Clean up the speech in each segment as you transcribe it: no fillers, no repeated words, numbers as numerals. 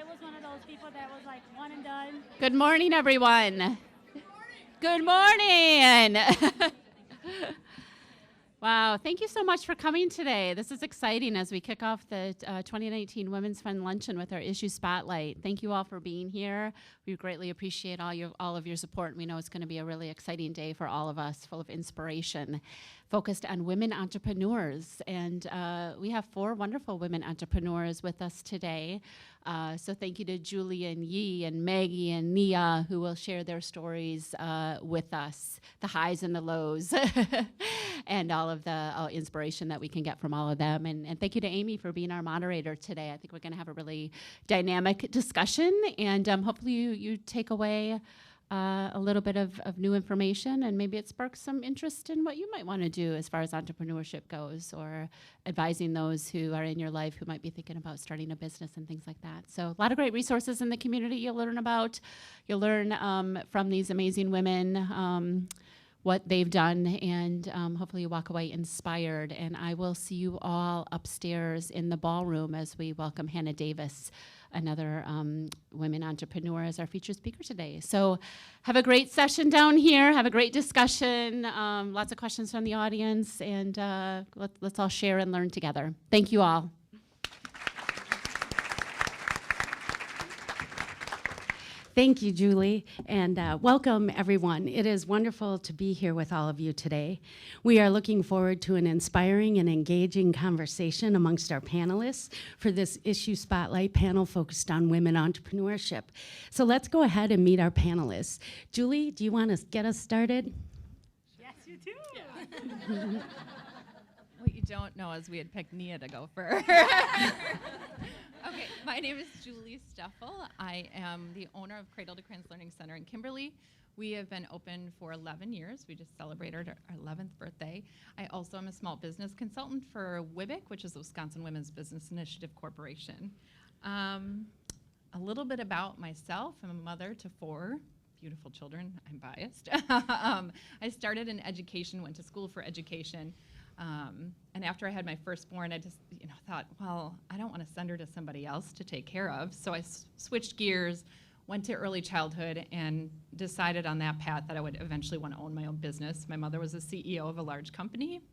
was one of those people that was like one and done. Good morning, everyone. Good morning. Wow, thank you so much for coming today. This is exciting as we kick off the 2019 Women's Fund Luncheon with our issue spotlight. Thank you all for being here. We greatly appreciate all of your support. We know it's going to be a really exciting day for all of us, full of inspiration, focused on women entrepreneurs. And we have 4 wonderful women entrepreneurs with us today. So thank you to Julie and Yee and Maggie and Nea, who will share their stories with us, the highs and the lows, and all of the inspiration that we can get from all of them. And thank you to Amy for being our moderator today. I think we're going to have a really dynamic discussion, and hopefully you take away a little bit of new information, and maybe it sparks some interest in what you might want to do as far as entrepreneurship goes, or advising those who are in your life who might be thinking about starting a business and things like that. So a lot of great resources in the community you'll learn about. You'll learn from these amazing women what they've done, and hopefully you walk away inspired. And I will see you all upstairs in the ballroom as we welcome Hannah Davis, another women entrepreneur, as our featured speaker today. So have a great session down here, have a great discussion, lots of questions from the audience, and let's all share and learn together. Thank you all. Thank you, Julie, and welcome, everyone. It is wonderful to be here with all of you today. We are looking forward to an inspiring and engaging conversation amongst our panelists for this Issue Spotlight panel focused on women entrepreneurship. So let's go ahead and meet our panelists. Julie, do you want to get us started? Yes, you do. Yeah. What you don't know is we had picked Nea to go first. Okay, my name is Julie Stoffel. I am the owner of Cradle to Crayons Learning Center in Kimberly. We have been open for 11 years. We just celebrated our 11th birthday. I also am a small business consultant for WWBIC, which is the Wisconsin Women's Business Initiative Corporation. A little bit about myself. I'm a mother to 4 beautiful children. I'm biased. I started in education, went to school for education. And after I had my firstborn, I just thought, well, I don't want to send her to somebody else to take care of. So I switched gears, went to early childhood, and decided on that path that I would eventually want to own my own business. My mother was the CEO of a large company.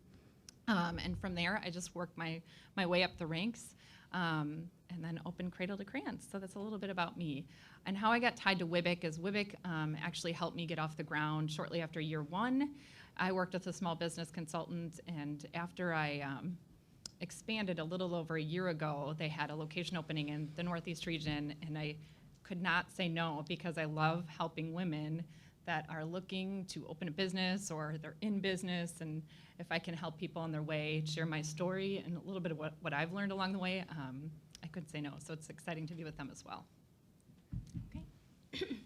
And from there, I just worked my way up the ranks, and then opened Cradle to Crayons. So that's a little bit about me. And how I got tied to WWBIC is WWBIC actually helped me get off the ground shortly after year 1. I worked with a small business consultant, and after I expanded a little over a year ago, they had a location opening in the Northeast region, and I could not say no because I love helping women that are looking to open a business or they're in business, and if I can help people on their way, share my story and a little bit of what I've learned along the way, I couldn't say no. So it's exciting to be with them as well. Okay.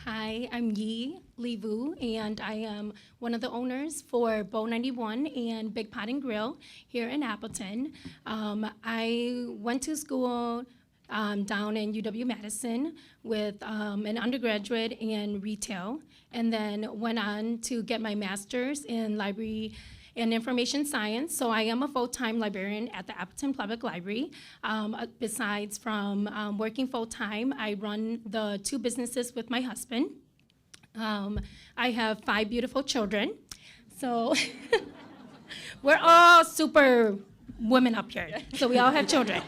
Hi, I'm Yee Lee Vue, and I am one of the owners for Bow 91 and Big Pot and Grill here in Appleton. I went to school down in UW-Madison with an undergraduate in retail, and then went on to get my master's in library and information science. So I am a full-time librarian at the Appleton Public Library. Besides from working full-time, I run the 2 businesses with my husband. I have 5 beautiful children. So we're all super women up here. So we all have children.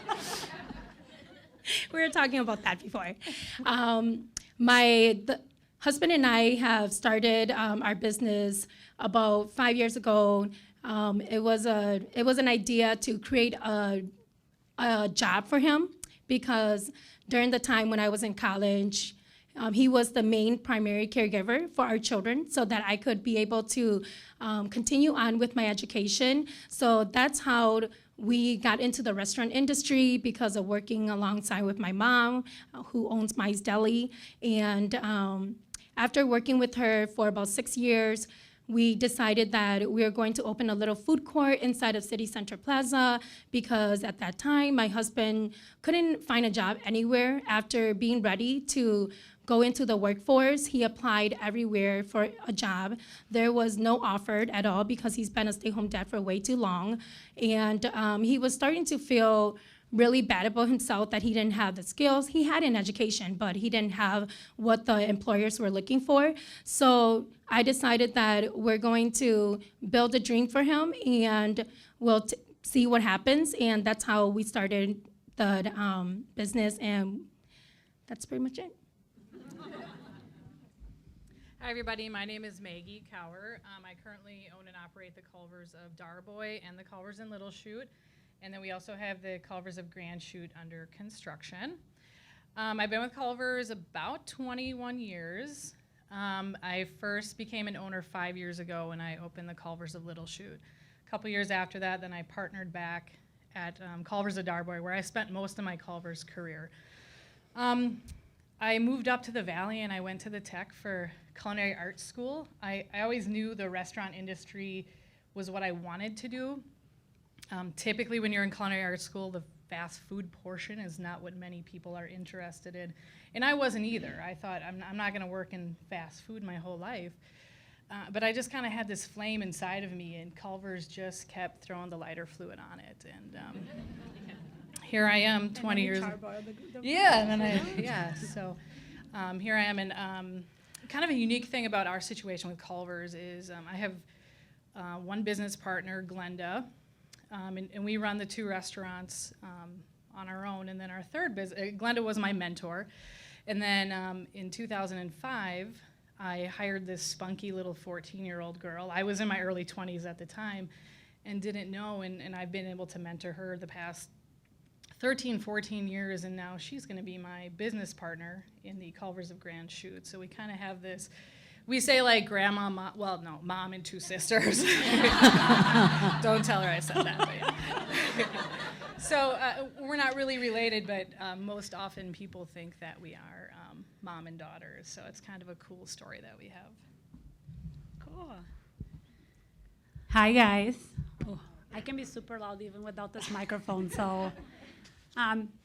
We were talking about that before. The husband and I have started our business about 5 years ago. It was an idea to create a job for him, because during the time when I was in college, he was the main primary caregiver for our children, so that I could be able to continue on with my education. So that's how we got into the restaurant industry, because of working alongside with my mom, who owns Mize Deli. And after working with her for about 6 years, we decided that we were going to open a little food court inside of City Center Plaza, because at that time, my husband couldn't find a job anywhere. After being ready to go into the workforce, he applied everywhere for a job. There was no offer at all, because he's been a stay-home dad for way too long. And he was starting to feel really bad about himself, that he didn't have the skills. He had an education, but he didn't have what the employers were looking for. So I decided that we're going to build a dream for him, and we'll see what happens. And that's how we started the business, and that's pretty much it. Hi, everybody. My name is Maggie Kauer. I currently own and operate the Culvers of Darboy and the Culvers in Little Chute. And then we also have the Culvers of Grand Chute under construction. I've been with Culvers about 21 years. I first became an owner 5 years ago when I opened the Culvers of Little Chute. A couple years after that, then I partnered back at Culvers of Darboy, where I spent most of my Culvers career. I moved up to the Valley and I went to the Tech for culinary arts school. I always knew the restaurant industry was what I wanted to do. Typically when you're in culinary arts school, the fast food portion is not what many people are interested in. And I wasn't either. I thought, I'm not gonna work in fast food my whole life. But I just kind of had this flame inside of me, and Culver's just kept throwing the lighter fluid on it. And here I am, 20 years. Yeah, and then so here I am, and kind of a unique thing about our situation with Culver's is I have one business partner, Glenda, and we run the 2 restaurants on our own. And then our third business, Glenda was my mentor. And then in 2005, I hired this spunky little 14-year-old girl. I was in my early 20s at the time and didn't know, and I've been able to mentor her the past 13, 14 years, and now she's gonna be my business partner in the Culvers of Grand Chute. So we kind of have this, we say like grandma, mom and 2 sisters. Don't tell her I said that. But yeah. So we're not really related, but most often people think that we are mom and daughters. So it's kind of a cool story that we have. Cool. Hi, guys. Oh, I can be super loud even without this microphone, so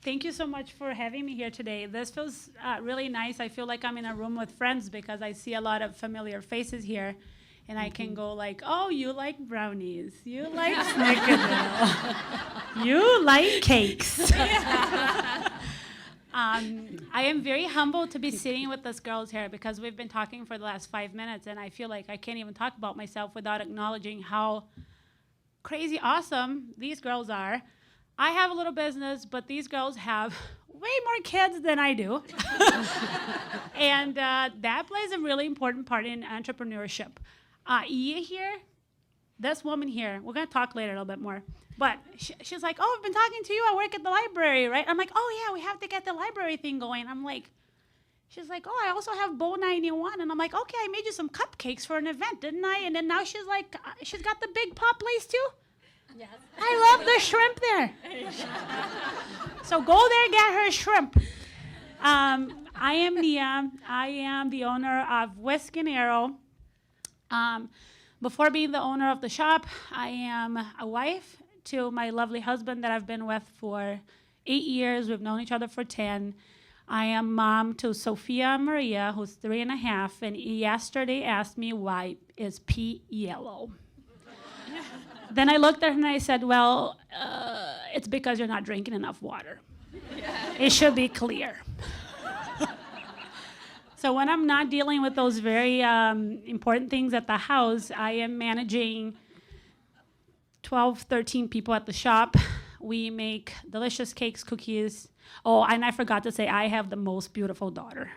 thank you so much for having me here today. This feels really nice. I feel like I'm in a room with friends because I see a lot of familiar faces here, and I can go like, oh, you like brownies, you like snickerdoodle, you like cakes. I am very humbled to be sitting with these girls here because we've been talking for the last 5 minutes, and I feel like I can't even talk about myself without acknowledging how crazy awesome these girls are. I have a little business, but these girls have way more kids than I do. And that plays a really important part in entrepreneurship. Yee here, this woman here, we're gonna talk later a little bit more, but she's like, oh, I've been talking to you, I work at the library, right? I'm like, oh yeah, we have to get the library thing going. I'm like, she's like, oh, I also have Bowl 91. And I'm like, okay, I made you some cupcakes for an event, didn't I? And then now she's like, she's got the big pop lace too? Yes. I love the shrimp there. So go there, get her shrimp. I am Nea. I am the owner of Whisk and Arrow. Before being the owner of the shop, I am a wife to my lovely husband that I've been with for 8 years. We've known each other for 10. I am mom to Sophia Maria, who's 3.5, and yesterday asked me, why is pea yellow? Then I looked at her and I said, well, it's because you're not drinking enough water. It should be clear. So when I'm not dealing with those very important things at the house, I am managing 12, 13 people at the shop. We make delicious cakes, cookies. Oh, and I forgot to say, I have the most beautiful daughter.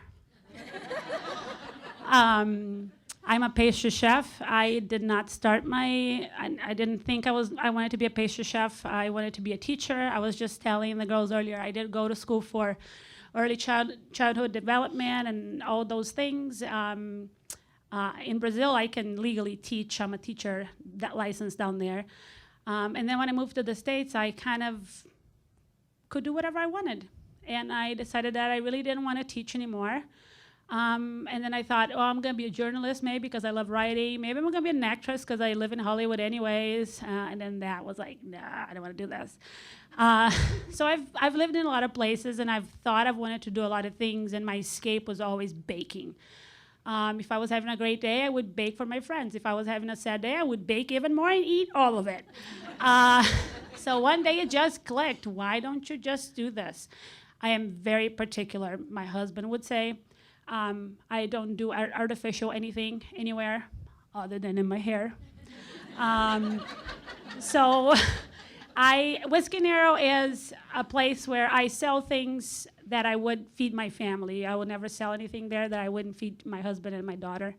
I'm a pastry chef. I did not start I didn't think I wanted to be a pastry chef. I wanted to be a teacher. I was just telling the girls earlier, I did go to school for early childhood development and all those things. In Brazil, I can legally teach. I'm a teacher that licensed down there. And then when I moved to the States, I kind of could do whatever I wanted. And I decided that I really didn't want to teach anymore. And then I thought, oh, I'm going to be a journalist maybe because I love writing. Maybe I'm going to be an actress because I live in Hollywood anyways. And then that was like, nah, I don't want to do this. So I've lived in a lot of places, and I've thought I've wanted to do a lot of things, and my escape was always baking. If I was having a great day, I would bake for my friends. If I was having a sad day, I would bake even more and eat all of it. So one day it just clicked. Why don't you just do this? I am very particular. My husband would say, I don't do artificial anything anywhere other than in my hair. So Whisk and Arrow is a place where I sell things that I would feed my family. I would never sell anything there that I wouldn't feed my husband and my daughter.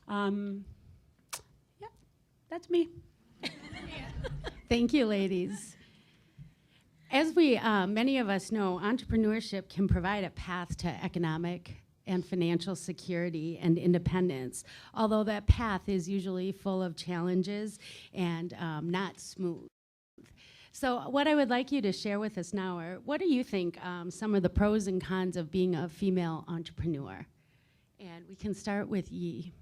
Yeah, that's me. Thank you, ladies. As many of us know, entrepreneurship can provide a path to economic and financial security and independence, although that path is usually full of challenges and not smooth. So what I would like you to share with us now are, what do you think some of the pros and cons of being a female entrepreneur? And we can start with Yee.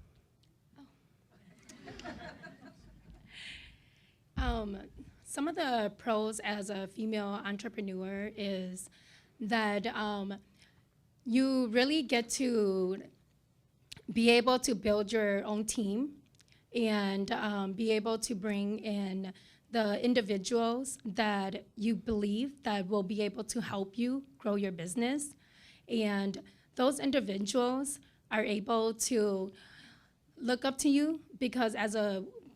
Some of the pros as a female entrepreneur is that you really get to be able to build your own team and be able to bring in the individuals that you believe that will be able to help you grow your business. And those individuals are able to look up to you because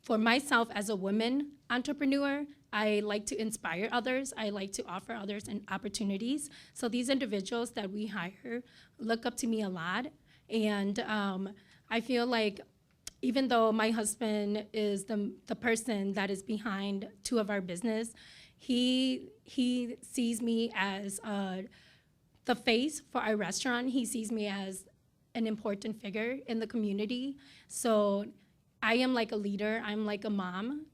for myself as a woman entrepreneur, I like to inspire others. I like to offer others opportunities. So these individuals that we hire look up to me a lot. And I feel like even though my husband is the person that is behind two of our business, he sees me as the face for our restaurant. He sees me as an important figure in the community. So I am like a leader. I'm like a mom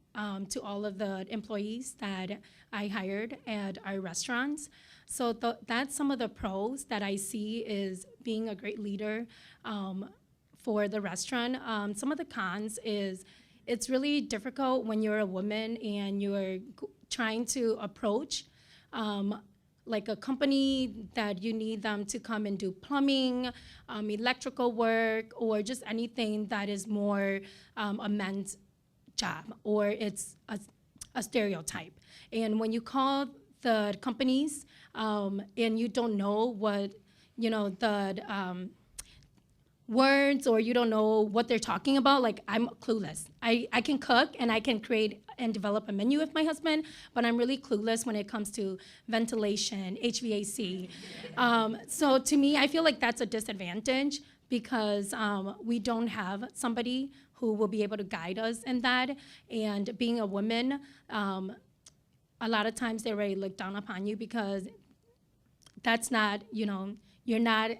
to all of the employees that I hired at our restaurants. So that's some of the pros that I see is being a great leader for the restaurant. Some of the cons is it's really difficult when you're a woman and you're trying to approach like a company that you need them to come and do plumbing, electrical work, or just anything that is more a men's job, or it's a stereotype. And when you call the companies and you don't know what, the words, or you don't know what they're talking about, like I'm clueless. I can cook and I can create and develop a menu with my husband, but I'm really clueless when it comes to ventilation, HVAC. So to me, I feel like that's a disadvantage because we don't have somebody who will be able to guide us in that. And being a woman, a lot of times they already look down upon you because that's not, you're not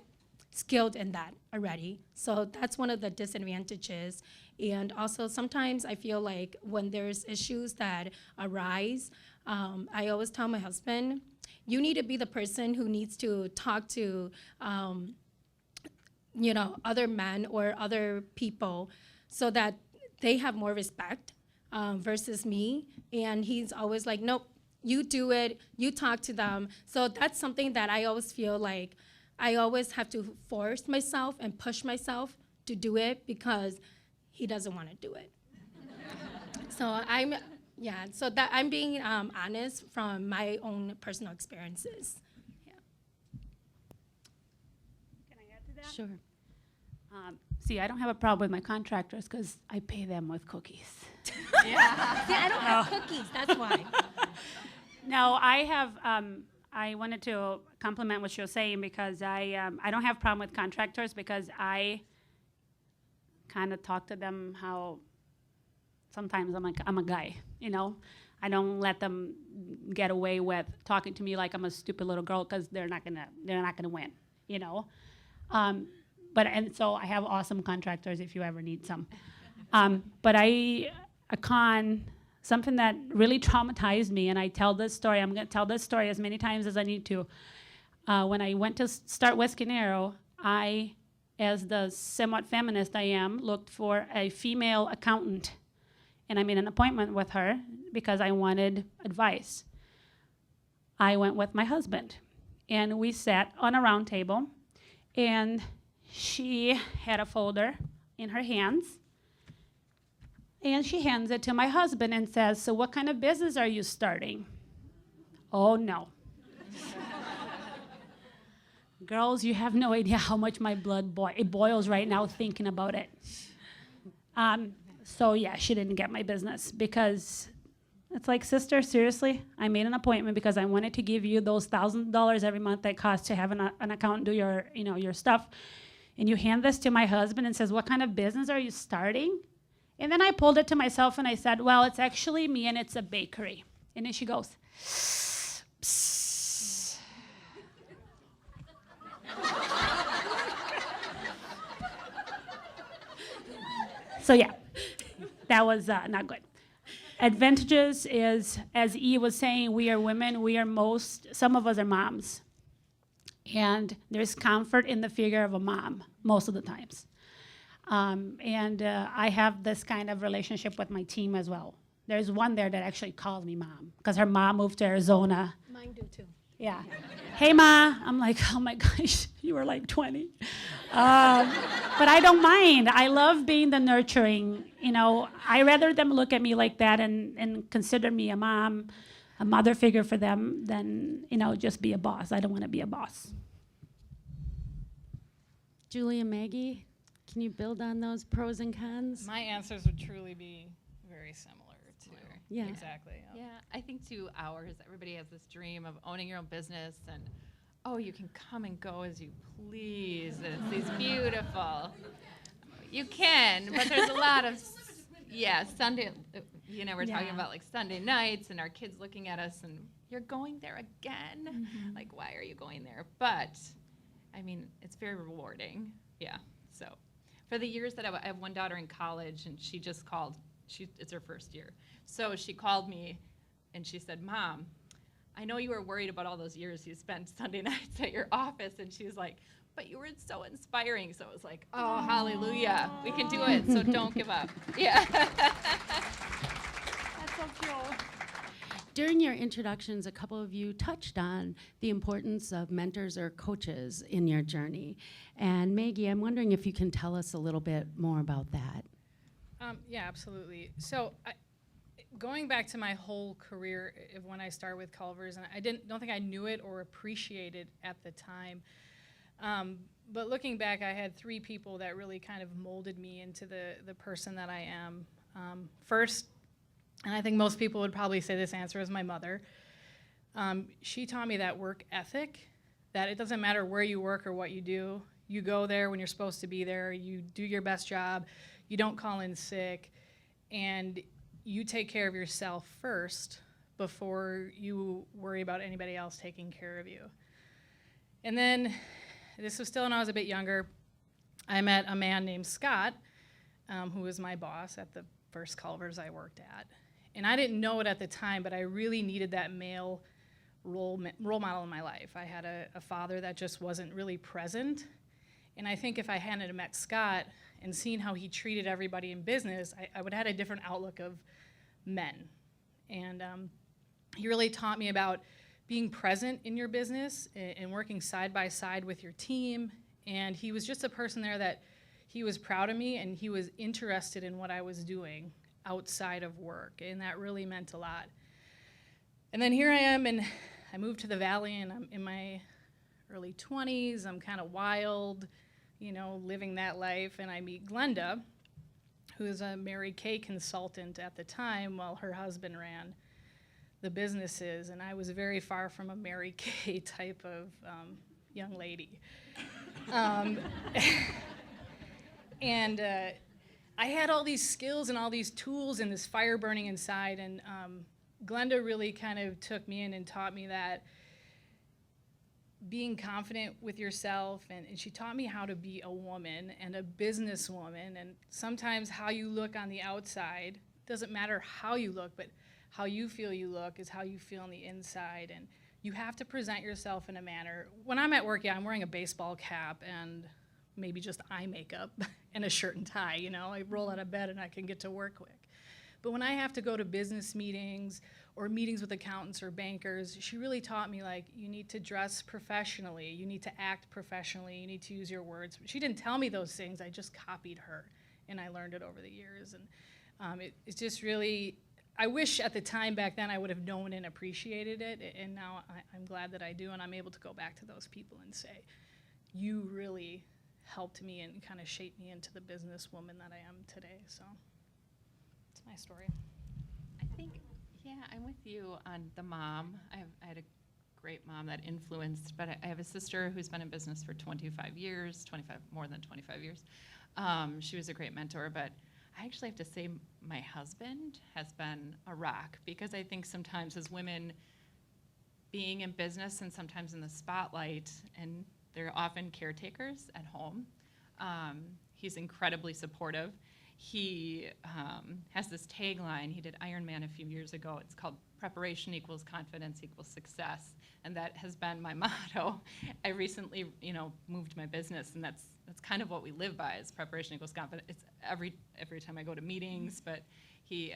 skilled in that already. So that's one of the disadvantages. And also sometimes I feel like when there's issues that arise, I always tell my husband, you need to be the person who needs to talk to other men or other people so that they have more respect versus me. And he's always like, nope, you do it, you talk to them. So that's something that I always feel like I always have to force myself and push myself to do it because he doesn't want to do it. So I'm being honest from my own personal experiences. Yeah. Can I add to that? Sure. See, I don't have a problem with my contractors because I pay them with cookies. Yeah. See, I don't have cookies, that's why. No, I have. I wanted to compliment what you're saying because I don't have a problem with contractors because I kind of talk to them how sometimes I'm a guy, I don't let them get away with talking to me like I'm a stupid little girl because they're not gonna win, And so I have awesome contractors if you ever need some. But something that really traumatized me, and I tell this story, I'm going to tell this story as many times as I need to. When I went to start Whisk and Arrow, I, as the somewhat feminist I am, looked for a female accountant. And I made an appointment with her because I wanted advice. I went with my husband, and we sat on a round table, and she had a folder in her hands, and she hands it to my husband and says, "So what kind of business are you starting?" Oh, no. Girls, you have no idea how much my blood boils right now thinking about it. So yeah, she didn't get my business because it's like, sister, seriously, I made an appointment because I wanted to give you those $1,000 every month that costs to have an account and do your stuff. And you hand this to my husband and says, "What kind of business are you starting?" And then I pulled it to myself and I said, "Well, it's actually me and it's a bakery." And then she goes, "Psst." So yeah, that was not good. Advantages is, as E was saying, we are women, some of us are moms. And there's comfort in the figure of a mom most of the times. I have this kind of relationship with my team as well. There's one there that actually calls me mom because her mom moved to Arizona. Mine do too. Yeah. "Hey, Ma." I'm like, "Oh my gosh, you were like 20. But I don't mind. I love being the nurturing. I rather them look at me like that and consider me a mom, a mother figure for them than, just be a boss. I don't want to be a boss. Julie and Maggie, can you build on those pros and cons? My answers would truly be very similar to Yeah. exactly. Yeah, I think 2 hours, everybody has this dream of owning your own business and, oh, you can come and go as you please. And it's beautiful. You can, but there's a lot of, Sunday, we're talking about like Sunday nights and our kids looking at us and you're going there again? Like, why are you going there? But, I mean, it's very rewarding. Yeah, so for the years that I have one daughter in college and she just called, it's her first year. So she called me and she said, "Mom, I know you were worried about all those years you spent Sunday nights at your office." And she was like, "But you were so inspiring." So it was like, oh, hallelujah, we can do it. So don't give up. Yeah. That's so cute. During your introductions, a couple of you touched on the importance of mentors or coaches in your journey. And Maggie, I'm wondering if you can tell us a little bit more about that. Yeah, absolutely. So going back to my whole career of when I started with Culver's, and I don't think I knew it or appreciated at the time. But looking back, I had 3 people that really kind of molded me into the person that I am. First, and I think most people would probably say this answer, is my mother. She taught me that work ethic, that it doesn't matter where you work or what you do. You go there when you're supposed to be there. You do your best job. You don't call in sick. And you take care of yourself first before you worry about anybody else taking care of you. And then, this was still when I was a bit younger, I met a man named Scott, who was my boss at the first Culver's I worked at. And I didn't know it at the time, but I really needed that male role model in my life. I had a father that just wasn't really present. And I think if I hadn't met Scott and seen how he treated everybody in business, I would have had a different outlook of men. And he really taught me about being present in your business and working side by side with your team. And he was just a person there that he was proud of me and he was interested in what I was doing outside of work. And that really meant a lot. And then here I am, and I moved to the Valley, and I'm in my early 20s. I'm kind of wild, living that life. And I meet Glenda, who's a Mary Kay consultant at the time while her husband ran the businesses. And I was very far from a Mary Kay type of young lady. And I had all these skills and all these tools and this fire burning inside. And Glenda really kind of took me in and taught me that being confident with yourself, and she taught me how to be a woman and a businesswoman, and sometimes how you look on the outside doesn't matter how you look, but how you feel you look is how you feel on the inside, and you have to present yourself in a manner. When I'm at work, I'm wearing a baseball cap and maybe just eye makeup and a shirt and tie, I roll out of bed and I can get to work quick. But when I have to go to business meetings or meetings with accountants or bankers, she really taught me, like, you need to dress professionally, you need to act professionally, you need to use your words. She didn't tell me those things, I just copied her, and I learned it over the years. And it's just really, I wish at the time back then I would have known and appreciated it, and now I'm glad that I do, and I'm able to go back to those people and say, you really helped me and kind of shaped me into the businesswoman that I am today. So it's my story. I think, yeah, I'm with you on the mom. I had a great mom that influenced, but I have a sister who's been in business for 25 years, more than 25 years. She was a great mentor, but I actually have to say my husband has been a rock, because I think sometimes as women, being in business and sometimes in the spotlight, and they're often caretakers at home, he's incredibly supportive. He has this tagline. He did Ironman a few years ago. It's called "Preparation equals confidence equals success," and that has been my motto. I recently, moved my business, and that's kind of what we live by: is preparation equals confidence. It's every time I go to meetings. But he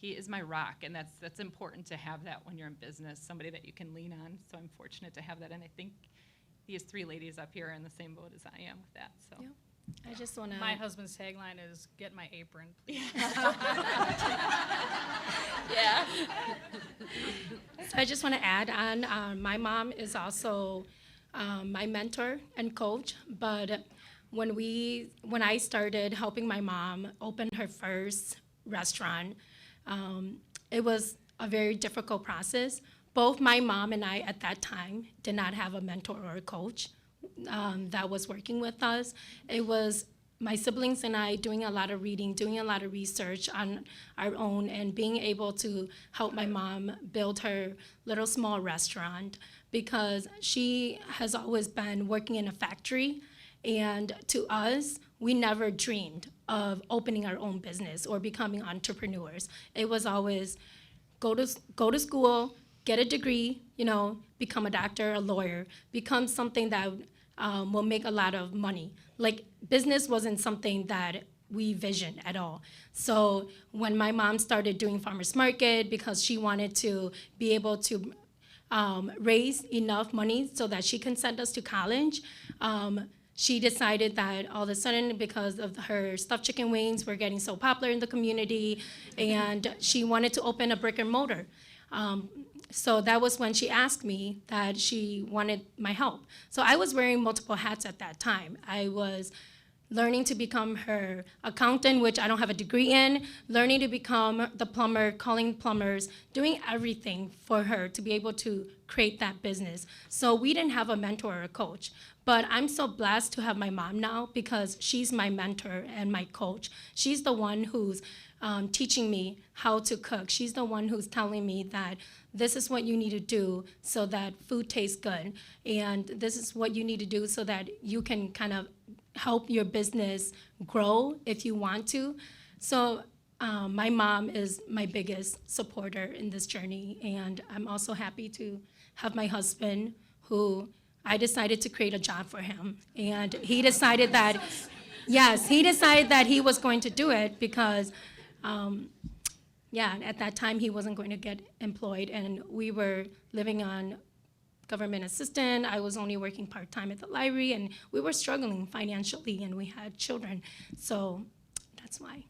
is my rock, and that's important to have that when you're in business. Somebody that you can lean on. So I'm fortunate to have that, and I think these three ladies up here are in the same boat as I am with that. So. Yep. I just want to. My husband's tagline is "Get my apron." Please. Yeah. So I just want to add on. My mom is also my mentor and coach. But when I started helping my mom open her first restaurant, it was a very difficult process. Both my mom and I at that time did not have a mentor or a coach that was working with us. It was my siblings and I doing a lot of reading, doing a lot of research on our own, and being able to help my mom build her little small restaurant, because she has always been working in a factory. And to us, we never dreamed of opening our own business or becoming entrepreneurs. It was always go to school, get a degree, become a doctor, a lawyer, become something that will make a lot of money. Like, business wasn't something that we visioned at all. So when my mom started doing farmers market, because she wanted to be able to raise enough money so that she can send us to college, she decided that all of a sudden, because of her stuffed chicken wings were getting so popular in the community, and she wanted to open a brick and mortar. So that was when she asked me that she wanted my help. So I was wearing multiple hats at that time. I was learning to become her accountant, which I don't have a degree in, learning to become the plumber, calling plumbers, doing everything for her to be able to create that business. So we didn't have a mentor or a coach. But I'm so blessed to have my mom now, because she's my mentor and my coach. She's the one who's teaching me how to cook. She's the one who's telling me that this is what you need to do so that food tastes good. And this is what you need to do so that you can kind of help your business grow if you want to. So my mom is my biggest supporter in this journey. And I'm also happy to have my husband, who I decided to create a job for him. And he decided that, yes, he decided that he was going to do it because, at that time he wasn't going to get employed, and we were living on government assistance. I was only working part-time at the library, and we were struggling financially, and we had children. So that's why.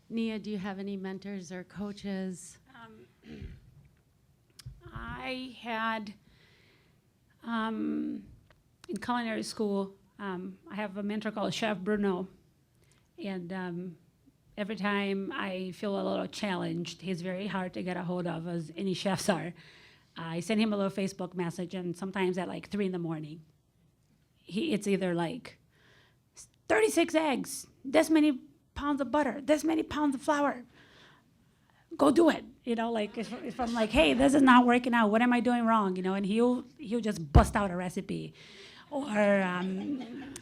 Nea, do you have any mentors or coaches? I had, in culinary school, I have a mentor called Chef Bruno. And every time I feel a little challenged, he's very hard to get a hold of, as any chefs are. I send him a little Facebook message, and sometimes at like 3 a.m, it's either like 36 eggs, this many pounds of butter, this many pounds of flour. Go do it. If I'm like, hey, this is not working out, what am I doing wrong? And he'll just bust out a recipe. Or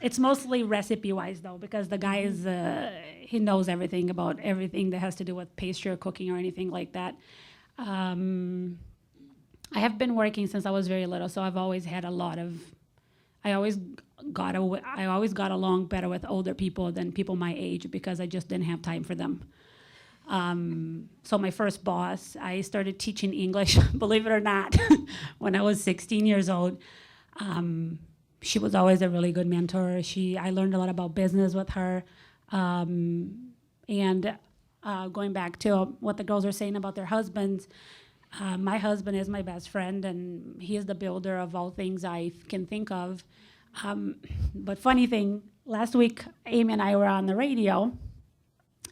it's mostly recipe-wise, though, because the guy is, he knows everything about everything that has to do with pastry or cooking or anything like that. I have been working since I was very little, so I've always had I always got along better with older people than people my age, because I just didn't have time for them. So my first boss, I started teaching English, believe it or not, when I was 16 years old. She was always a really good mentor. I learned a lot about business with her. And going back to what the girls are saying about their husbands, my husband is my best friend, and he is the builder of all things I can think of. But funny thing, last week, Amy and I were on the radio,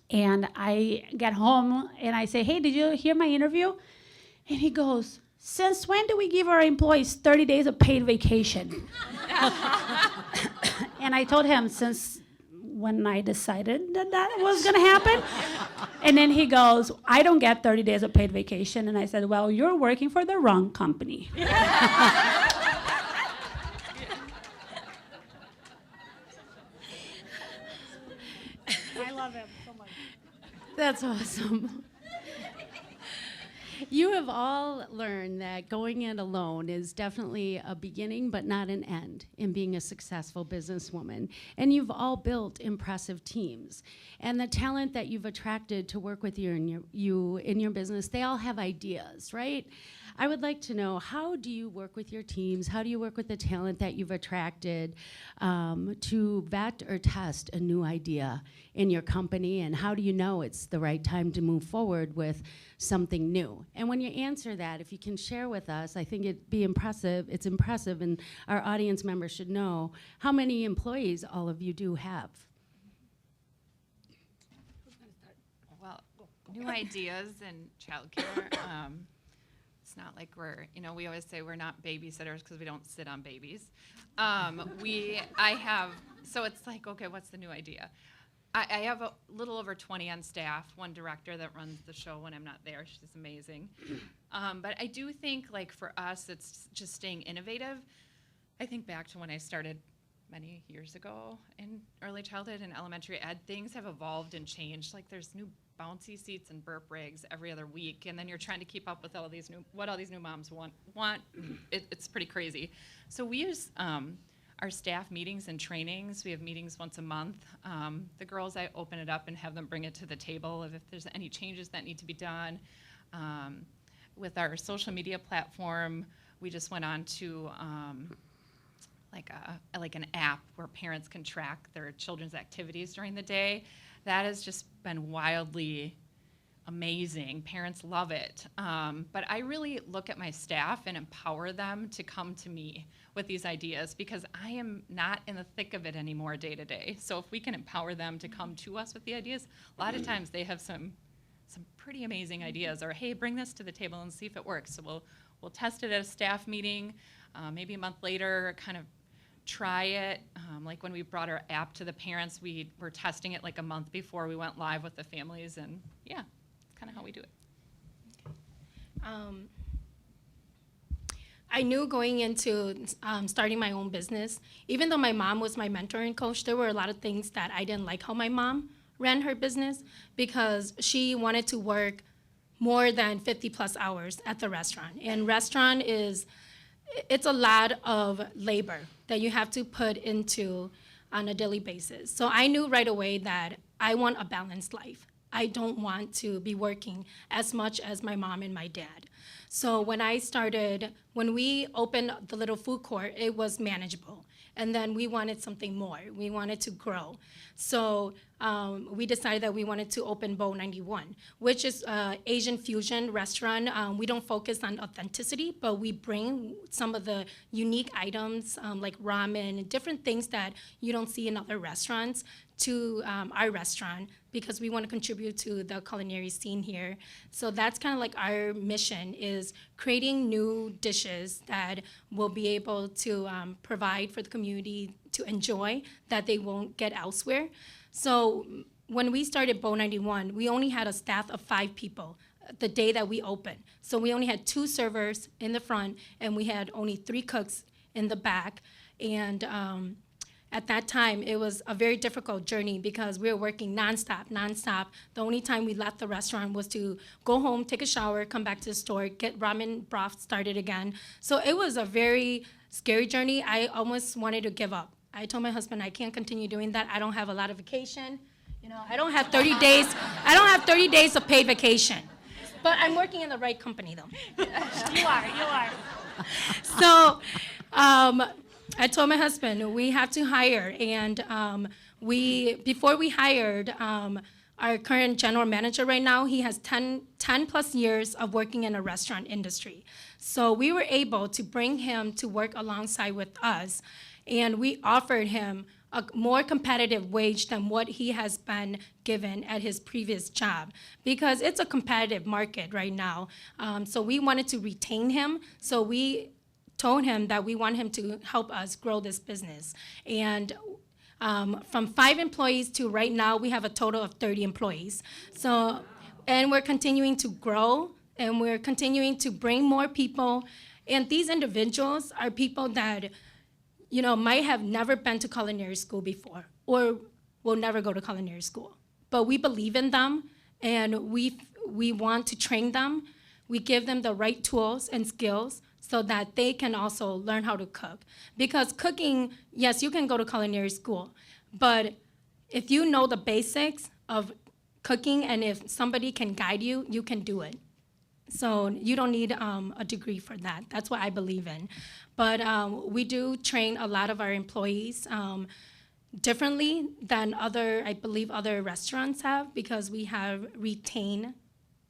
and I get home and I say, hey, did you hear my interview? And he goes, since when do we give our employees 30 days of paid vacation? And I told him, since when I decided that was gonna happen. And then he goes, I don't get 30 days of paid vacation. And I said, well, you're working for the wrong company. I love him so much. That's awesome. You have all learned that going it alone is definitely a beginning, but not an end in being a successful businesswoman. And you've all built impressive teams. And the talent that you've attracted to work with you in your business, they all have ideas, right? I would like to know, how do you work with your teams? How do you work with the talent that you've attracted to vet or test a new idea in your company? And how do you know it's the right time to move forward with something new? And when you answer that, if you can share with us, I think it'd be impressive. It's impressive, and our audience members should know how many employees all of you do have. Well, new ideas in childcare. It's not like we always say we're not babysitters because we don't sit on babies. So it's like, okay, what's the new idea? I have a little over 20 on staff, one director that runs the show when I'm not there. She's amazing. But I do think, like, for us, it's just staying innovative. I think back to when I started many years ago in early childhood and elementary ed, things have evolved and changed. Like, there's new bouncy seats and burp rigs every other week, and then you're trying to keep up with all these new moms want. It's pretty crazy. So we use our staff meetings and trainings. We have meetings once a month. The girls, I open it up and have them bring it to the table if there's any changes that need to be done. With our social media platform, we just went on to like an app where parents can track their children's activities during the day. That has just been wildly amazing. Parents love it. But I really look at my staff and empower them to come to me with these ideas, because I am not in the thick of it anymore day to day. So if we can empower them to come to us with the ideas, a lot of times they have some pretty amazing ideas, or hey, bring this to the table and see if it works. So we'll test it at a staff meeting, maybe a month later, kind of try it. Like when we brought our app to the parents, we were testing it like a month before we went live with the families, and yeah, it's kind of how we do it. I knew going into starting my own business, even though my mom was my mentoring coach, there were a lot of things that I didn't like how my mom ran her business, because she wanted to work more than 50 plus hours at the restaurant. And restaurant it's a lot of labor that you have to put into on a daily basis. So I knew right away that I want a balanced life. I don't want to be working as much as my mom and my dad. So when we opened the little food court, it was manageable. And then we wanted something more. We wanted to grow. So we decided that we wanted to open Bow 91, which is an Asian fusion restaurant. We don't focus on authenticity, but we bring some of the unique items like ramen, different things that you don't see in other restaurants to our restaurant, because we want to contribute to the culinary scene here. So that's kind of like our mission, is creating new dishes that will be able to provide for the community to enjoy that they won't get elsewhere. So when we started Bow 91, we only had a staff of 5 people the day that we opened. So we only had 2 servers in the front, and we had only 3 cooks in the back. And at that time, it was a very difficult journey because we were working nonstop. The only time we left the restaurant was to go home, take a shower, come back to the store, get ramen broth started again. So it was a very scary journey. I almost wanted to give up. I told my husband, I can't continue doing that. I don't have a lot of vacation. You know, I don't have 30 days. I don't have 30 days of paid vacation. But I'm working in the right company, though. You are. So I told my husband we have to hire, and before we hired our current general manager right now, he has 10 plus years of working in a restaurant industry. So we were able to bring him to work alongside with us, and we offered him a more competitive wage than what he has been given at his previous job, because it's a competitive market right now. So we wanted to retain him. So we told him that we want him to help us grow this business. And from 5 employees to right now, we have a total of 30 employees. So, and we're continuing to grow, and we're continuing to bring more people. And these individuals are people that, you know, might have never been to culinary school before or will never go to culinary school. But we believe in them, and we want to train them. We give them the right tools and skills so that they can also learn how to cook. Because cooking, yes, you can go to culinary school, but if you know the basics of cooking and if somebody can guide you, you can do it. So you don't need a degree for that. That's what I believe in. But we do train a lot of our employees differently than I believe other restaurants have, because we have retained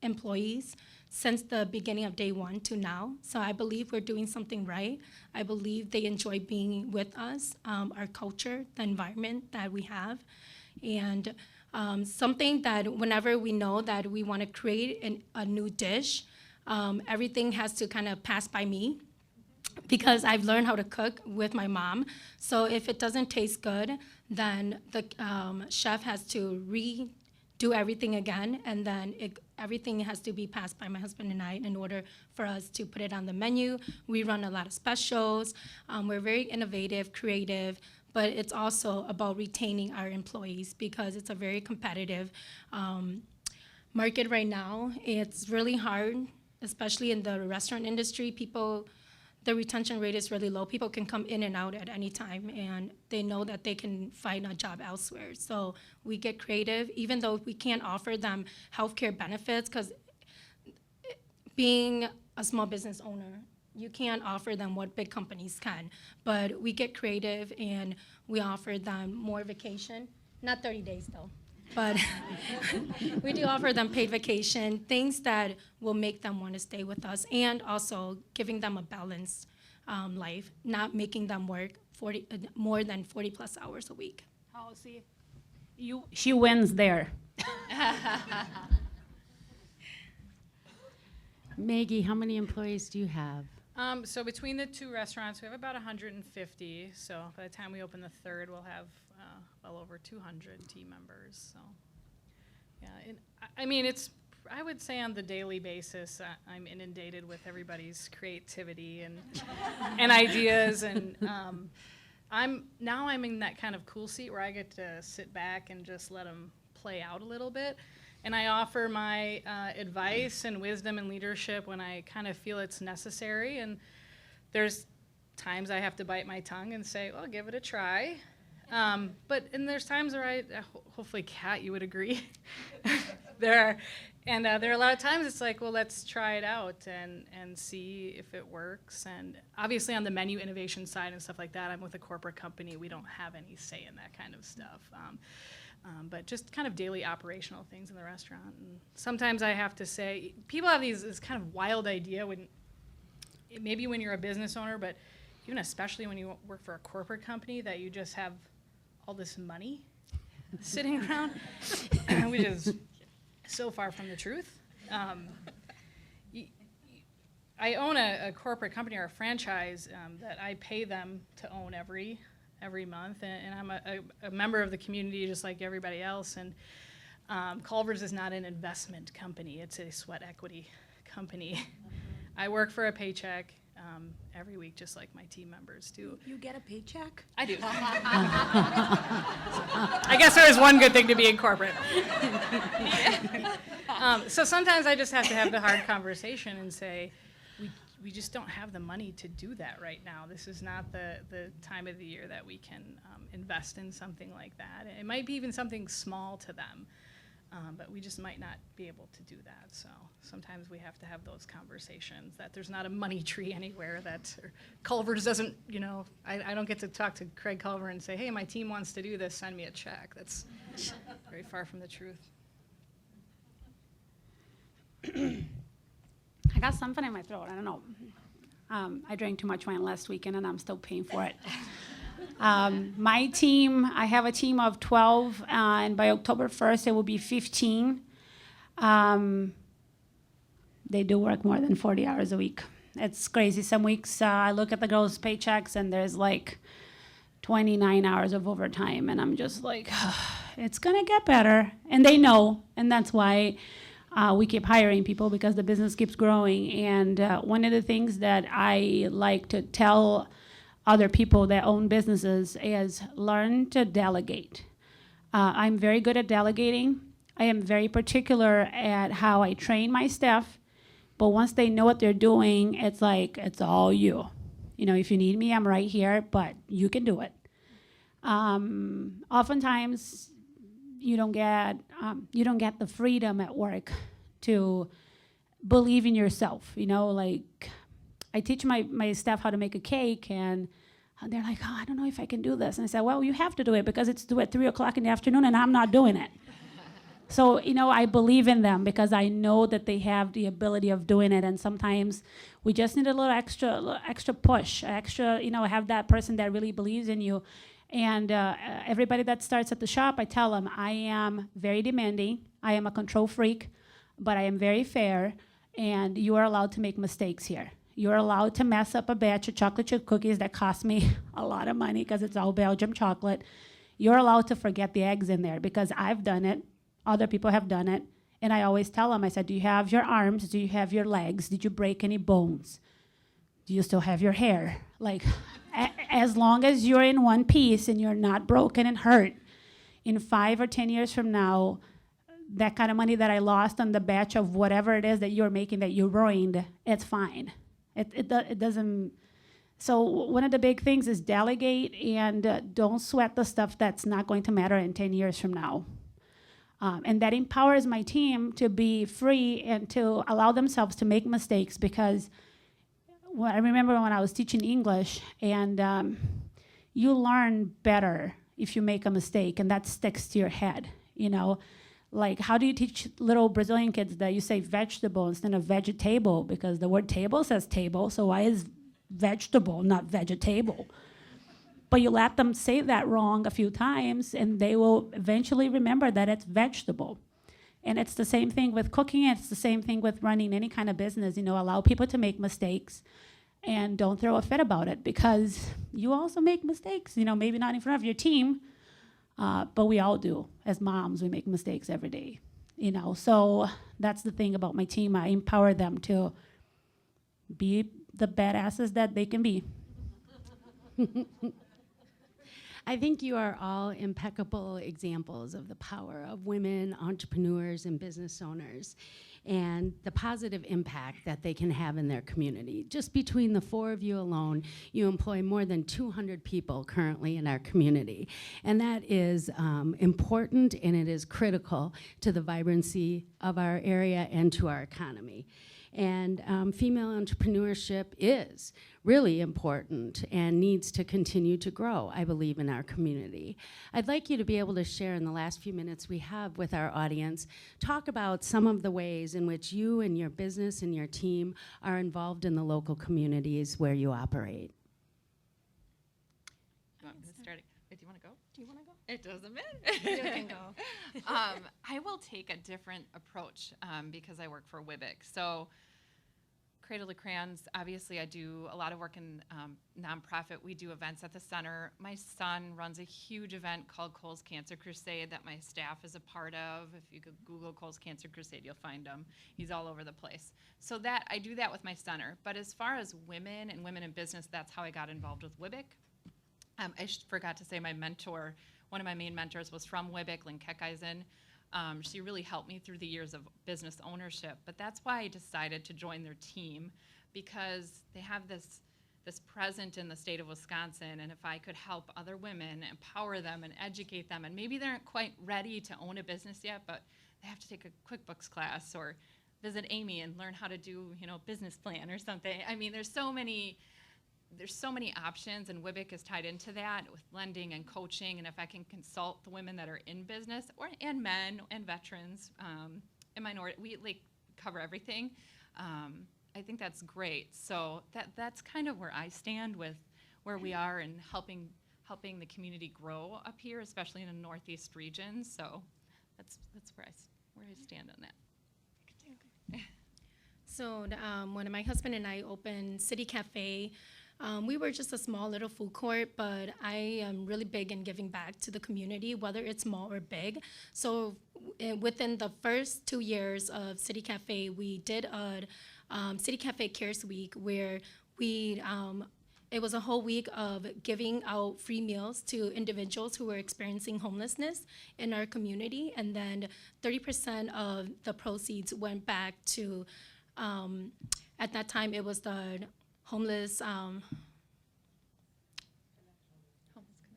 employees since the beginning of day one to now. So I believe we're doing something right. I believe they enjoy being with us, our culture, the environment that we have. And something that whenever we know that we want to create a new dish, everything has to kind of pass by me, because I've learned how to cook with my mom. So if it doesn't taste good, then the chef has to redo everything again, and then everything has to be passed by my husband and I in order for us to put it on the menu. We run a lot of specials. We're very innovative, creative, but it's also about retaining our employees, because it's a very competitive market right now. It's really hard, especially in the restaurant industry. The retention rate is really low. People can come in and out at any time, and they know that they can find a job elsewhere. So we get creative, even though we can't offer them healthcare benefits, because being a small business owner, you can't offer them what big companies can. But we get creative, and we offer them more vacation. Not 30 days, though. But we do offer them paid vacation, things that will make them want to stay with us, and also giving them a balanced life, not making them work more than 40 plus hours a week. Oh, see, she wins there. Maggie, how many employees do you have? So between the 2 restaurants, we have about 150. So by the time we open the 3rd, we'll have well over 200 team members. So yeah, I mean, I would say on the daily basis, I'm inundated with everybody's creativity and ideas, and I'm in that kind of cool seat where I get to sit back and just let them play out a little bit. And I offer my advice and wisdom and leadership when I kind of feel it's necessary. And there's times I have to bite my tongue and say, well, give it a try. But there's times where hopefully, Kat, you would agree. there are a lot of times it's like, well, let's try it out and see if it works. And obviously on the menu innovation side and stuff like that, I'm with a corporate company. We don't have any say in that kind of stuff. But just kind of daily operational things in the restaurant. And sometimes I have to say, people have this kind of wild idea maybe when you're a business owner, but even especially when you work for a corporate company, that you just have all this money sitting around, which is so far from the truth. I own a corporate company or a franchise that I pay them to own every month, and I'm a member of the community just like everybody else. And Culver's is not an investment company; it's a sweat equity company. I work for a paycheck every week, just like my team members do. You get a paycheck? I do. I guess there is one good thing to being corporate. So sometimes I just have to have the hard conversation and say, we just don't have the money to do that right now. This is not the time of the year that we can invest in something like that. It might be even something small to them, but we just might not be able to do that. So sometimes we have to have those conversations that there's not a money tree anywhere, that Culver's doesn't, you know, I don't get to talk to Craig Culver and say, hey, my team wants to do this, send me a check. That's very far from the truth. I got something in my throat. I don't know. I drank too much wine last weekend, and I'm still paying for it. My team, I have a team of 12, and by October 1st, it will be 15. They do work more than 40 hours a week. It's crazy. Some weeks I look at the girls' paychecks, and there's like 29 hours of overtime, and I'm just like, it's going to get better. And they know, and that's why we keep hiring people, because the business keeps growing. And one of the things that I like to tell other people that own businesses is learn to delegate. I'm very good at delegating. I am very particular at how I train my staff. But once they know what they're doing, it's like, it's all you. You know, if you need me, I'm right here, but you can do it. Oftentimes, you don't get the freedom at work to believe in yourself. You know, like I teach my staff how to make a cake, and they're like, oh, I don't know if I can do this. And I said, well, you have to do it, because it's due at 3 o'clock in the afternoon, and I'm not doing it. So, you know, I believe in them because I know that they have the ability of doing it. And sometimes we just need a little extra push, you know, have that person that really believes in you. And everybody that starts at the shop, I tell them, I am very demanding. I am a control freak, but I am very fair. And you are allowed to make mistakes here. You're allowed to mess up a batch of chocolate chip cookies that cost me a lot of money because it's all Belgium chocolate. You're allowed to forget the eggs in there, because I've done it. Other people have done it. And I always tell them, I said, do you have your arms? Do you have your legs? Did you break any bones? Do you still have your hair? Like, as long as you're in one piece and you're not broken and hurt, in 5 or 10 years from now, that kind of money that I lost on the batch of whatever it is that you're making that you ruined, it's fine. It doesn't. So one of the big things is delegate, and don't sweat the stuff that's not going to matter in 10 years from now. And that empowers my team to be free and to allow themselves to make mistakes, because I remember when I was teaching English, and you learn better if you make a mistake, and that sticks to your head, you know? Like, how do you teach little Brazilian kids that you say vegetable instead of vegetable? Because the word table says table, so why is vegetable not vegetable? But you let them say that wrong a few times, and they will eventually remember that it's vegetable. And it's the same thing with cooking. It's the same thing with running any kind of business. You know, allow people to make mistakes, and don't throw a fit about it, because you also make mistakes. You know, maybe not in front of your team, but we all do. As moms, we make mistakes every day. You know, so that's the thing about my team. I empower them to be the badasses that they can be. I think you are all impeccable examples of the power of women entrepreneurs and business owners, and the positive impact that they can have in their community. Just between the 4 of you alone, you employ more than 200 people currently in our community. And that is important, and it is critical to the vibrancy of our area and to our economy. And female entrepreneurship is really important and needs to continue to grow, I believe, in our community. I'd like you to be able to share in the last few minutes we have with our audience, talk about some of the ways in which you and your business and your team are involved in the local communities where you operate. You want me to start? Do you want to go? Do you want to go? It doesn't matter. You can go. I will take a different approach because I work for WWBIC. So Cradle to Crayons, obviously I do a lot of work in nonprofit. We do events at the center. My son runs a huge event called Cole's Cancer Crusade that my staff is a part of. If you could Google Cole's Cancer Crusade, you'll find him. He's all over the place. So that I do that with my center. But as far as women and women in business, that's how I got involved with WWBIC. I forgot to say my mentor, one of my main mentors was from WWBIC, Lynn Keckeisen. She really helped me through the years of business ownership, but that's why I decided to join their team, because they have this present in the state of Wisconsin, and if I could help other women, empower them and educate them, and maybe they aren't quite ready to own a business yet, but they have to take a QuickBooks class or visit Amy and learn how to do, business plan or something. I mean, there's so many options, and WWBIC is tied into that with lending and coaching, and if I can consult the women that are in business, and men and veterans, and minority, we cover everything. I think that's great. So that's kind of where I stand with where we are and helping the community grow up here, especially in the Northeast region. So that's where I stand on that. So when my husband and I opened City Cafe, we were just a small little food court, but I am really big in giving back to the community, whether it's small or big. So within the first 2 years of City Cafe, we did a City Cafe Cares Week where it was a whole week of giving out free meals to individuals who were experiencing homelessness in our community, and then 30% of the proceeds went back to, at that time it was the homeless,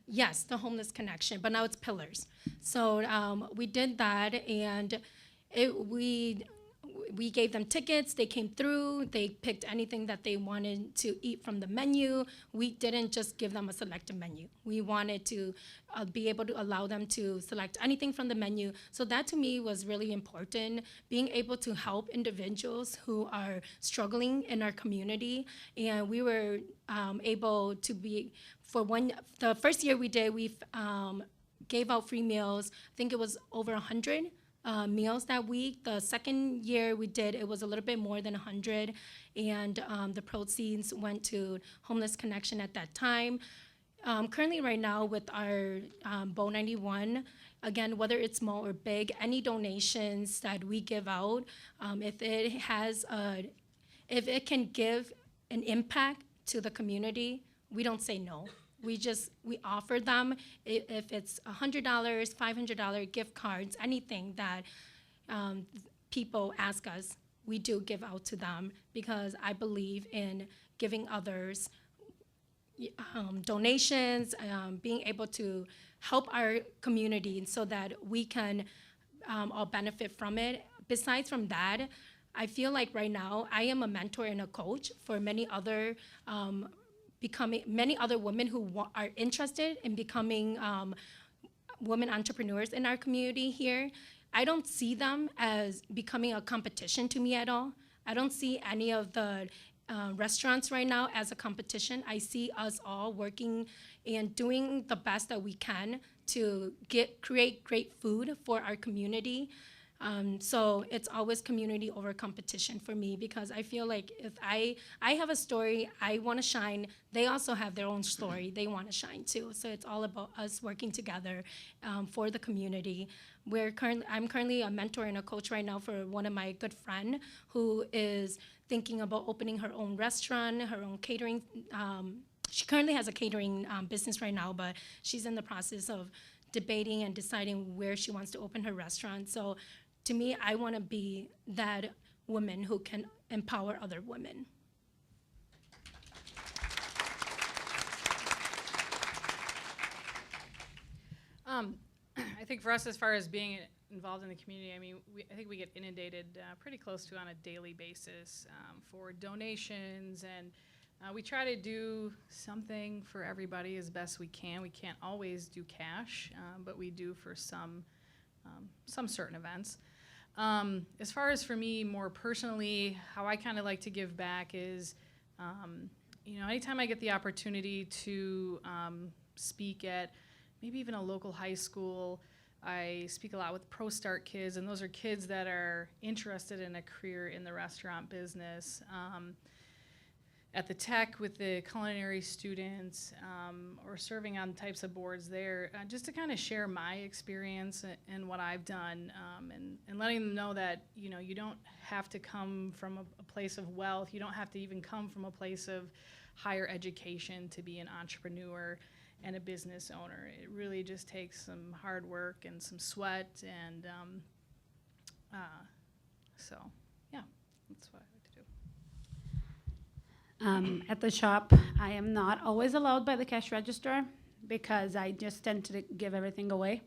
yes, the Homeless Connection, but now it's Pillars. So we did that, and we gave them tickets. They came through. They picked anything that they wanted to eat from the menu. We didn't just give them a selected menu. We wanted to be able to allow them to select anything from the menu. So that to me was really important, being able to help individuals who are struggling in our community. And we were able to be, the first year we did, we gave out free meals. I think it was over 100. Meals that week. The second year we did, it was a little bit more than 100, and the proceeds went to Homeless Connection at that time. Currently right now with our Bow 91, again, whether it's small or big, any donations that we give out, if it can give an impact to the community, we don't say no. We offer them, if it's $100, $500 gift cards, anything that people ask us, we do give out to them, because I believe in giving others donations, being able to help our community so that we can all benefit from it. Besides from that, I feel like right now I am a mentor and a coach for many other women who are interested in becoming women entrepreneurs in our community here. I don't see them as becoming a competition to me at all. I don't see any of the restaurants right now as a competition. I see us all working and doing the best that we can to create great food for our community. So it's always community over competition for me, because I feel like if I have a story, I want to shine, they also have their own story, they want to shine too. So it's all about us working together for the community. I'm currently a mentor and a coach right now for one of my good friend who is thinking about opening her own restaurant, her own catering. She currently has a catering business right now, but she's in the process of debating and deciding where she wants to open her restaurant. So to me, I want to be that woman who can empower other women. I think for us, as far as being involved in the community, I mean, I think we get inundated pretty close to on a daily basis for donations, and we try to do something for everybody as best we can. We can't always do cash, but we do for some certain events. As far as for me more personally, how I kind of like to give back is, anytime I get the opportunity to speak at maybe even a local high school, I speak a lot with Pro Start kids, and those are kids that are interested in a career in the restaurant business. At the tech with the culinary students, or serving on types of boards there, just to kind of share my experience and what I've done, and letting them know that you don't have to come from a place of wealth. You don't have to even come from a place of higher education to be an entrepreneur and a business owner. It really just takes some hard work and some sweat, and so yeah, that's what I like to do. At the shop, I am not always allowed by the cash register because I just tend to give everything away.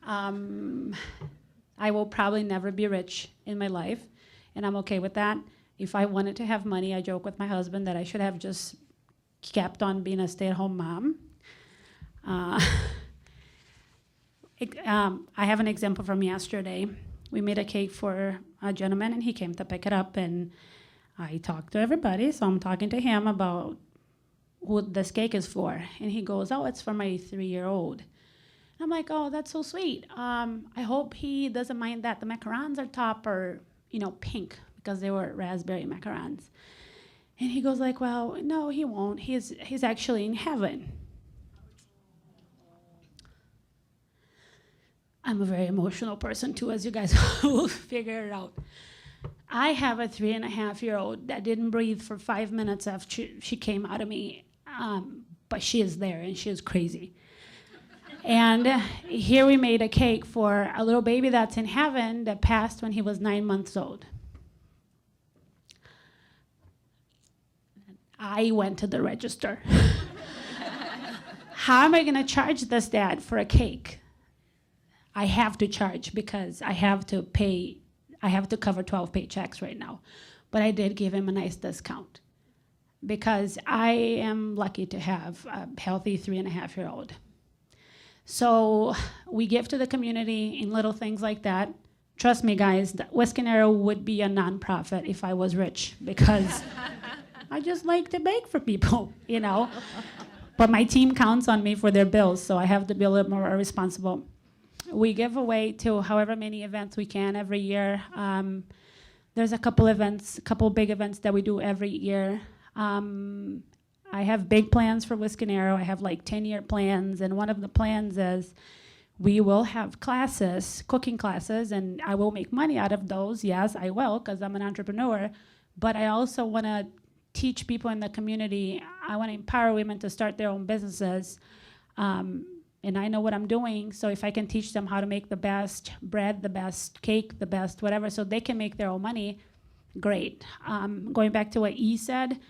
I will probably never be rich in my life, and I'm okay with that. If I wanted to have money, I joke with my husband that I should have just kept on being a stay-at-home mom. I have an example from yesterday. We made a cake for a gentleman, and he came to pick it up, and I talked to everybody, so I'm talking to him about who this cake is for. And he goes, oh, it's for my 3-year-old. I'm like, oh, that's so sweet. I hope he doesn't mind that the macarons are top are, pink, because they were raspberry macarons. And he goes like, well, no, he won't. He's actually in heaven. I'm a very emotional person too, as you guys will figure it out. I have a 3.5-year-old that didn't breathe for 5 minutes after she came out of me, but she is there and she is crazy. And here we made a cake for a little baby that's in heaven that passed when he was 9 months old. I went to the register. How am I going to charge this dad for a cake? I have to charge because I have to cover 12 paychecks right now. But I did give him a nice discount because I am lucky to have a healthy 3.5-year-old. So we give to the community in little things like that. Trust me, guys, Whisk and Arrow would be a nonprofit if I was rich because I just like to bake for people, But my team counts on me for their bills, so I have to be a little more responsible. We give away to however many events we can every year. There's a couple big events that we do every year. I have big plans for Whisk and Arrow. I have like 10-year plans, and one of the plans is we will have classes, cooking classes, and I will make money out of those. Yes, I will, because I'm an entrepreneur. But I also want to teach people in the community. I want to empower women to start their own businesses. And I know what I'm doing, so if I can teach them how to make the best bread, the best cake, the best whatever, so they can make their own money, great. Going back to what Yee said,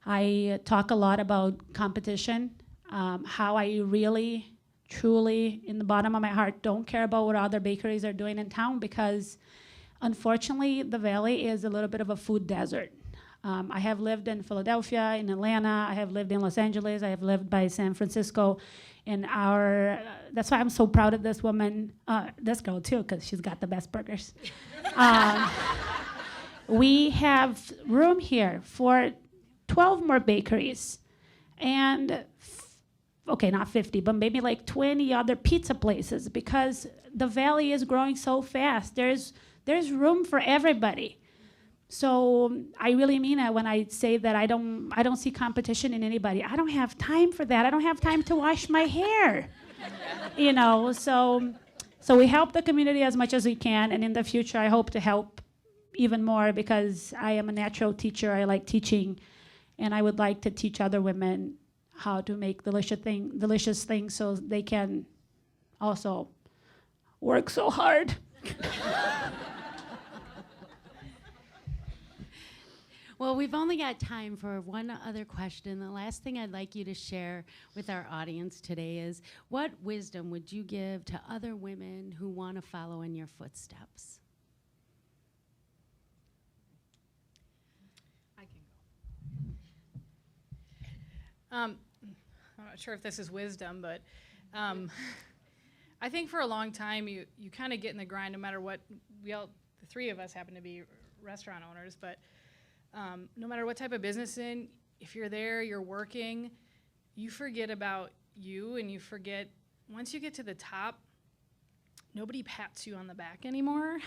I talk a lot about competition, how I really, truly, in the bottom of my heart, don't care about what other bakeries are doing in town because, unfortunately, the Valley is a little bit of a food desert. I have lived in Philadelphia, in Atlanta, I have lived in Los Angeles, I have lived by San Francisco, and that's why I'm so proud of this woman, this girl too, because she's got the best burgers. We have room here for 12 more bakeries, and okay, not 50, but maybe like 20 other pizza places because the Valley is growing so fast. There's room for everybody. So I really mean it when I say that I don't see competition in anybody. I don't have time for that. I don't have time to wash my hair. So we help the community as much as we can, and in the future I hope to help even more because I am a natural teacher. I like teaching, and I would like to teach other women how to make delicious things so they can also work so hard. Well, we've only got time for one other question. The last thing I'd like you to share with our audience today is, what wisdom would you give to other women who want to follow in your footsteps? I can go. I'm not sure if this is wisdom, but I think for a long time you kind of get in the grind no matter what. The three of us happen to be restaurant owners, but no matter what type of business if you're there, you're working, you forget about you, and you forget, once you get to the top, nobody pats you on the back anymore.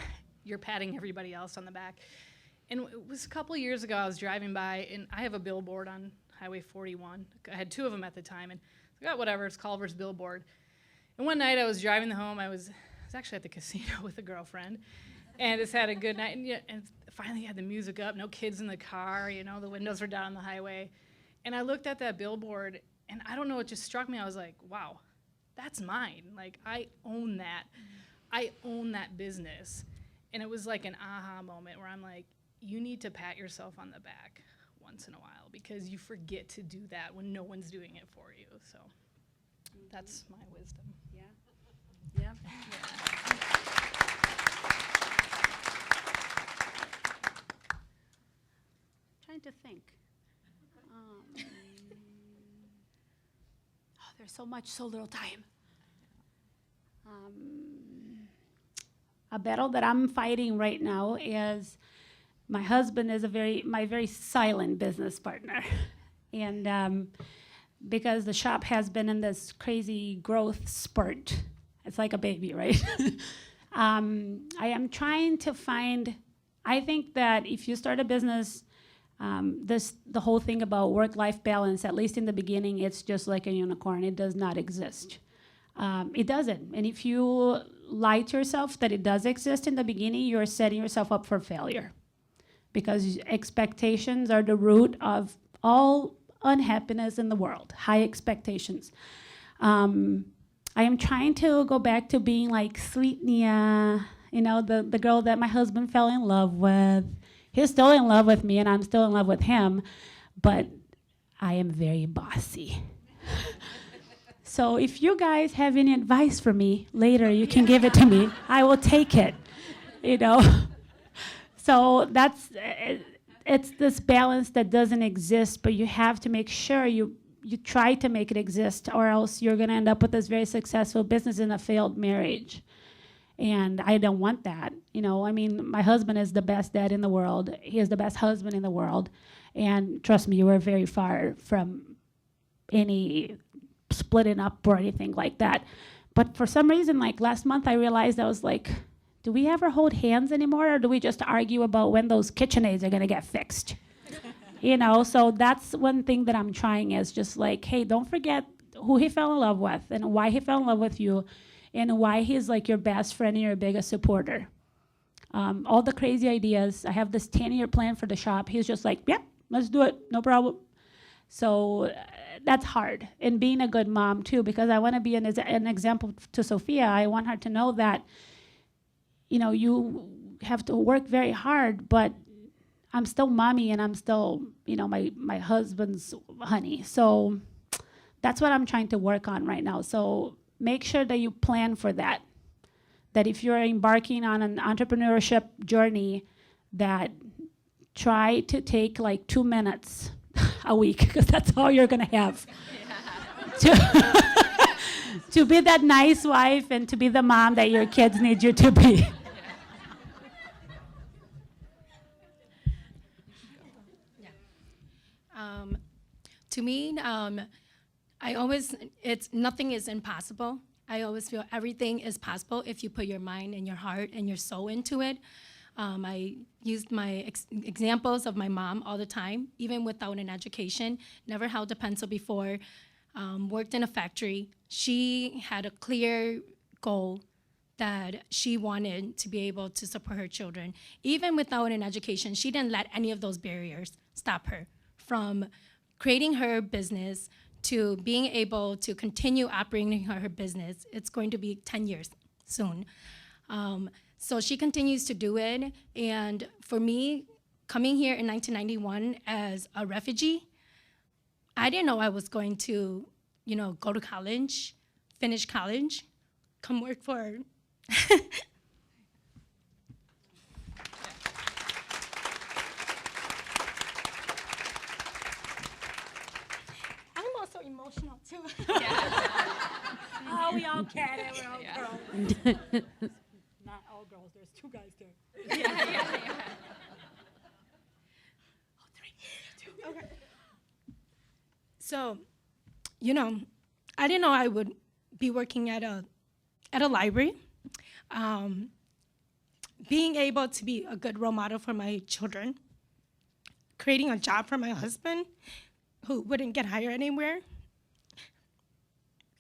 You're patting everybody else on the back. And it was a couple of years ago, I was driving by, and I have a billboard on Highway 41. I had 2 of them at the time, and I thought, whatever, it's Culver's billboard. And one night I was driving home, I was actually at the casino with a girlfriend, and just had a good night, and finally had the music up, no kids in the car, the windows were down on the highway. And I looked at that billboard, and I don't know, it just struck me. I was like, wow, that's mine. Like, I own that. I own that business. And it was like an aha moment where I'm like, you need to pat yourself on the back once in a while because you forget to do that when no one's doing it for you. So that's my wisdom. Yeah. Trying to think. There's so much, so little time. A battle that I'm fighting right now is my husband is my very silent business partner. And because the shop has been in this crazy growth spurt, it's like a baby, right? I am trying to find, I think that if you start a business, the whole thing about work-life balance, at least in the beginning, it's just like a unicorn. It does not exist. It doesn't. And if you lie to yourself that it does exist in the beginning, you're setting yourself up for failure. Because expectations are the root of all unhappiness in the world, high expectations. I am trying to go back to being like sweet Nea, the girl that my husband fell in love with. He's still in love with me, and I'm still in love with him, but I am very bossy. So if you guys have any advice for me later, you can give it to me. I will take it, So it's this balance that doesn't exist, but you have to make sure you try to make it exist, or else you're going to end up with this very successful business in a failed marriage. And I don't want that. My husband is the best dad in the world. He is the best husband in the world. And trust me, we're very far from any splitting up or anything like that. But for some reason, like last month, I realized I was like, do we ever hold hands anymore, or do we just argue about when those KitchenAids are going to get fixed? So that's one thing that I'm trying is just like, hey, don't forget who he fell in love with and why he fell in love with you, and why he's like your best friend and your biggest supporter. All the crazy ideas. I have this 10-year plan for the shop. He's just like, yeah, let's do it, no problem. So that's hard. And being a good mom too, because I want to be an example to Sophia. I want her to know that, you have to work very hard, but I'm still mommy and I'm still, my husband's honey. So that's what I'm trying to work on right now. So make sure that you plan for that. That if you're embarking on an entrepreneurship journey, that try to take like 2 minutes a week, because that's all you're going to have. To be that nice wife and to be the mom that your kids need you to be. To me, nothing is impossible. I always feel everything is possible if you put your mind and your heart and your soul into it. I used my examples of my mom all the time, even without an education, never held a pencil before, worked in a factory. She had a clear goal that she wanted to be able to support her children. Even without an education, she didn't let any of those barriers stop her from creating her business to being able to continue operating her business. It's going to be 10 years soon. So she continues to do it. And for me, coming here in 1991 as a refugee, I didn't know I was going to, go to college, finish college, come work for I'm also emotional too. Oh, we all get it. We're all girls. Not all girls. There's 2 guys there. Oh, 3, 2. Okay. So, I didn't know I would be working at a library. Being able to be a good role model for my children, creating a job for my husband who wouldn't get hired anywhere.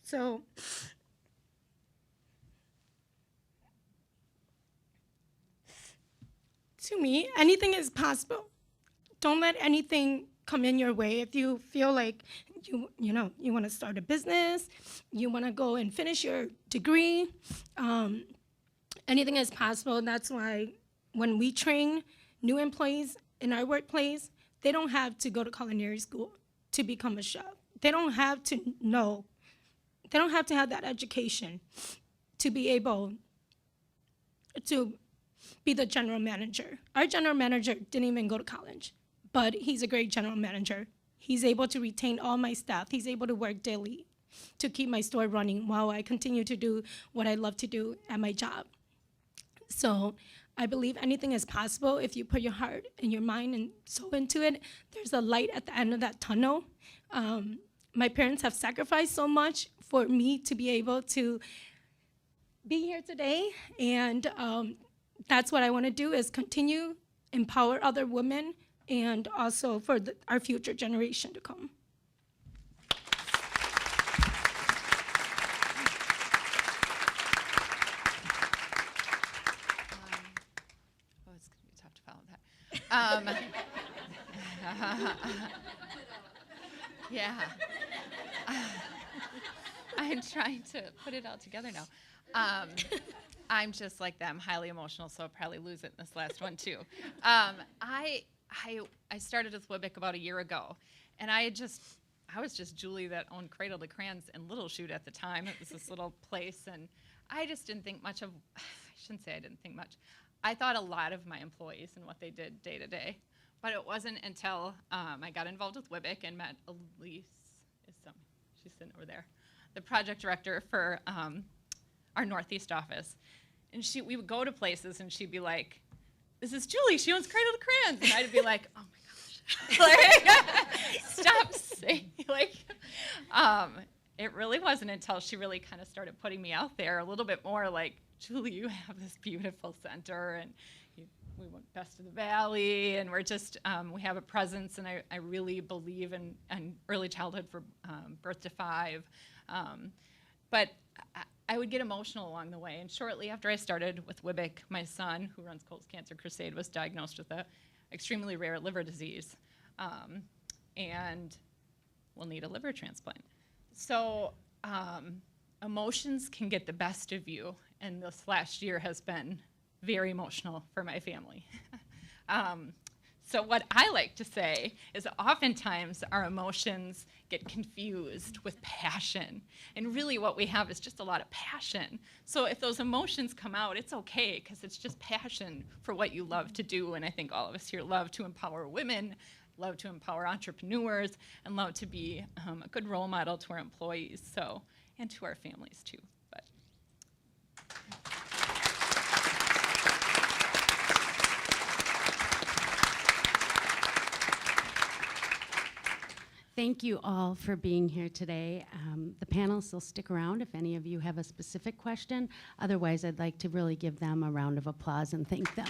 So, to me, anything is possible. Don't let anything come in your way. If you feel like you want to start a business, you want to go and finish your degree, anything is possible. That's why when we train new employees in our workplace, they don't have to go to culinary school to become a chef. They don't have to know. They don't have to have that education to be able to be the general manager. Our general manager didn't even go to college, but he's a great general manager. He's able to retain all my staff. He's able to work daily to keep my store running while I continue to do what I love to do at my job. So I believe anything is possible if you put your heart and your mind and soul into it. There's a light at the end of that tunnel. My parents have sacrificed so much for me to be able to be here today, and that's what I want to do, is continue, empower other women, and also for our future generation to come. It's going to be tough to follow that. Yeah. I'm trying to put it all together now. I'm just like them, highly emotional, so I'll probably lose it in this last one too. I started with WWBIC about a year ago, and I was just Julie that owned Cradle to Crayons and Little Chute at the time. It was this little place, and I just didn't think much of, I shouldn't say I didn't think much. I thought a lot of my employees and what they did day to day, but it wasn't until I got involved with WWBIC and met Elise, she's sitting over there, the project director for our Northeast office. And we would go to places and she'd be like, "This is Julie, she owns Cradle to Crayons." And I'd be like, "Oh my gosh." Like, stop saying, like, it really wasn't until she really kind of started putting me out there a little bit more, like, "Julie, you have this beautiful center, and we went best of the valley, and we're just, we have a presence, and I really believe in early childhood for birth to 5. But I would get emotional along the way, and shortly after I started with WWBIC, my son, who runs Colt's Cancer Crusade, was diagnosed with an extremely rare liver disease, and will need a liver transplant. So emotions can get the best of you, and this last year has been very emotional for my family. So what I like to say is oftentimes our emotions get confused with passion. And really what we have is just a lot of passion. So if those emotions come out, it's okay, because it's just passion for what you love to do. And I think all of us here love to empower women, love to empower entrepreneurs, and love to be a good role model to our employees, so, and to our families too. But. Thank you all for being here today. The panelists will stick around if any of you have a specific question. Otherwise, I'd like to really give them a round of applause and thank them.